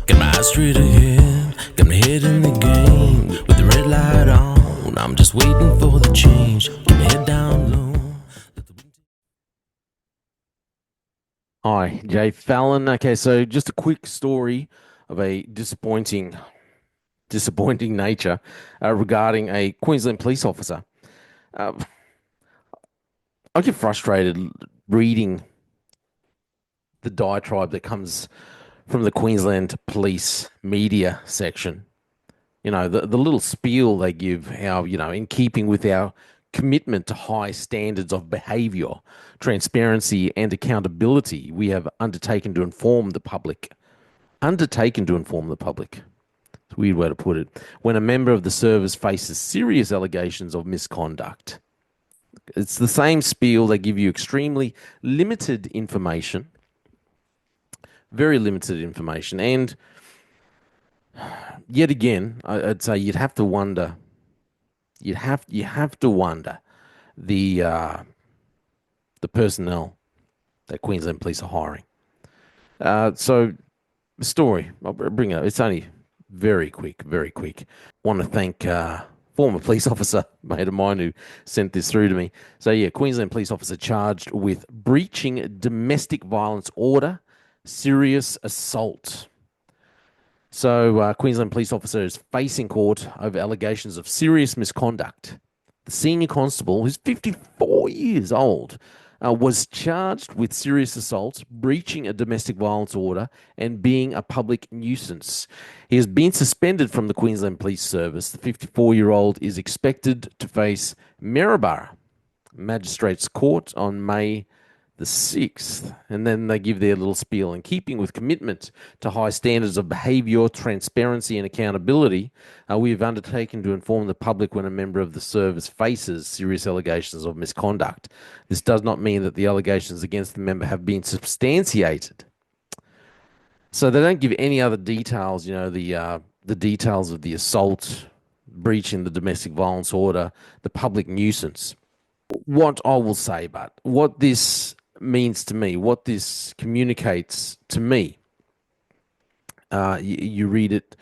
Got my eyes straight ahead, got my head in the game. With the red light on, I'm just waiting for the change. Keep my head down low. Hi, Jay Fallon. Okay, so just a quick story of a disappointing nature regarding a Queensland police officer. Uh, I get frustrated reading the diatribe that comes from the Queensland Police media section. You know, the little spiel they give, how, in keeping with our commitment to high standards of behaviour, transparency, and accountability, we have undertaken to inform the public. Undertaken to inform the public. It's a weird way to put it. When a member of the service faces serious allegations of misconduct, it's the same spiel. They give you extremely limited information, very limited information, and yet again, I'd say you'd have to wonder. You have to wonder the uh, the personnel that Queensland Police are hiring. So the story I'll bring it up. It's only very quick, very quick. Want to thank former police officer, mate of mine, who sent this through to me. So yeah, Queensland police officer charged with breaching domestic violence order, serious assault. So Queensland police officer is facing court over allegations of serious misconduct. The senior constable, who's 54 years old, was charged with serious assault, breaching a domestic violence order, and being a public nuisance. He has been suspended from the Queensland Police Service. The 54-year-old is expected to face Maryborough Magistrates Court on May the 6th. And then they give their little spiel. In keeping with commitment to high standards of behaviour, transparency, and accountability, we have undertaken to inform the public when a member of the service faces serious allegations of misconduct. This does not mean that the allegations against the member have been substantiated. So they don't give any other details, the details of the assault, breaching the domestic violence order, the public nuisance. What I will say, but what this means to me, what this communicates to me, you read it,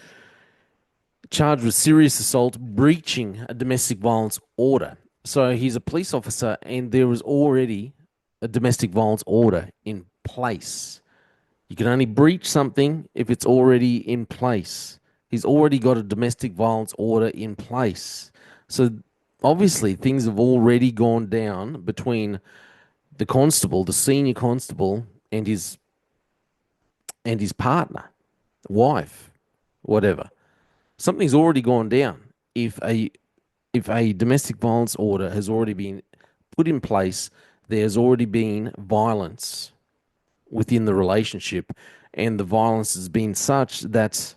charged with serious assault, breaching a domestic violence order. So he's a police officer, and there was already a domestic violence order in place. You can only breach something if it's already in place. He's already got a domestic violence order in place. So obviously things have already gone down between the constable, the senior constable, and his partner, wife, whatever. Something's already gone down. If a domestic violence order has already been put in place, there's already been violence within the relationship, and the violence has been such that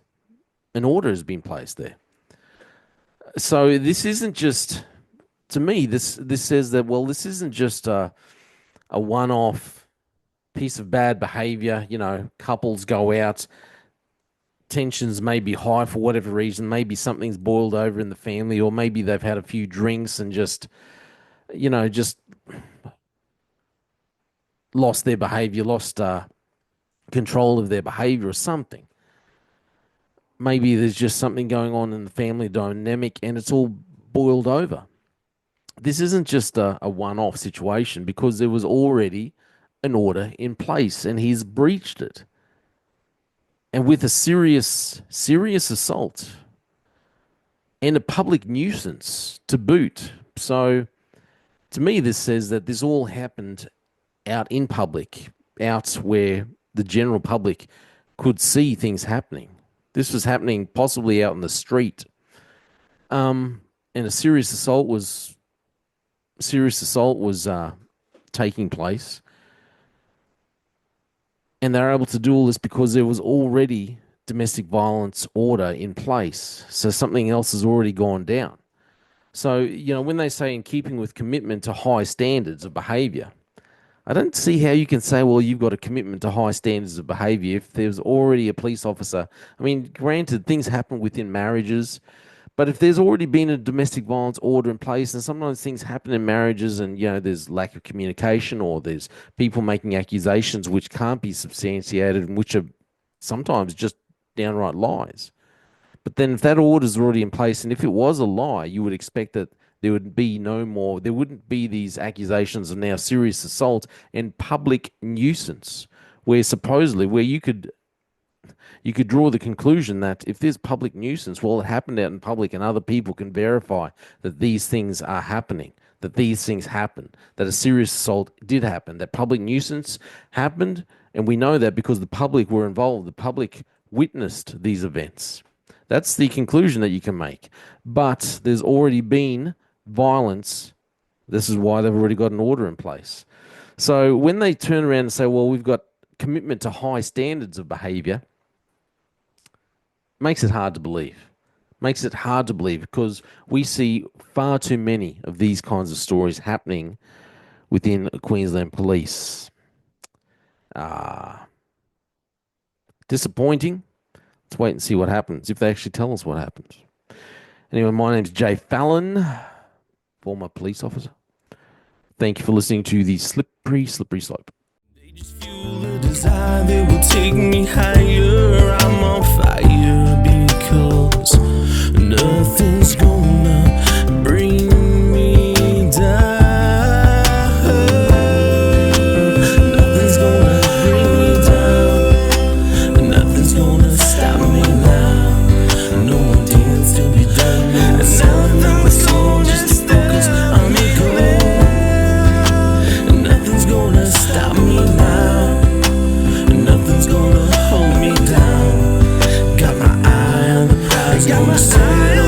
an order has been placed there. So this isn't just, to me, this says that, well, this isn't just a one-off piece of bad behavior. Couples go out, tensions may be high for whatever reason. Maybe something's boiled over in the family, or maybe they've had a few drinks and just lost their behavior, lost control of their behavior or something. Maybe there's just something going on in the family dynamic and it's all boiled over. This isn't just a one-off situation, because there was already an order in place and he's breached it. And with a serious assault and a public nuisance to boot. So to me, this says that this all happened out in public, out where the general public could see things happening. This was happening possibly out in the street. And a serious assault was taking place. And they're able to do all this because there was already domestic violence order in place. So something else has already gone down. So, when they say in keeping with commitment to high standards of behavior, I don't see how you can say, well, you've got a commitment to high standards of behavior if there's already a police officer. I mean, granted, things happen within marriages, but if there's already been a domestic violence order in place, and sometimes things happen in marriages and, there's lack of communication, or there's people making accusations which can't be substantiated and which are sometimes just downright lies. But then if that order's already in place, and if it was a lie, you would expect that there would be no more, there wouldn't be these accusations of now serious assault and public nuisance, where supposedly, where you could draw the conclusion that if there's public nuisance, well, it happened out in public and other people can verify that these things are happening, that these things happen, that a serious assault did happen, that public nuisance happened. And we know that because the public were involved, the public witnessed these events. That's the conclusion that you can make. But there's already been violence. This is why they've already got an order in place. So when they turn around and say, well, we've got commitment to high standards of behavior, makes it hard to believe. Makes it hard to believe because we see far too many of these kinds of stories happening within Queensland Police. Disappointing. Let's wait and see what happens, if they actually tell us what happens. Anyway, my name's Jay Fallon, former police officer. Thank you for listening to the Slippery Slope. They just fuel the desire that will take me higher. I'm on fire because nothing's gonna bring me down. Nothing's gonna bring me down. Nothing's gonna stop me now. No more deals to be done. No more nothing's gonna just focus on me goal. Nothing's gonna stop me now. Nothing's gonna hold me down. Got my eye on the prize. Got my eye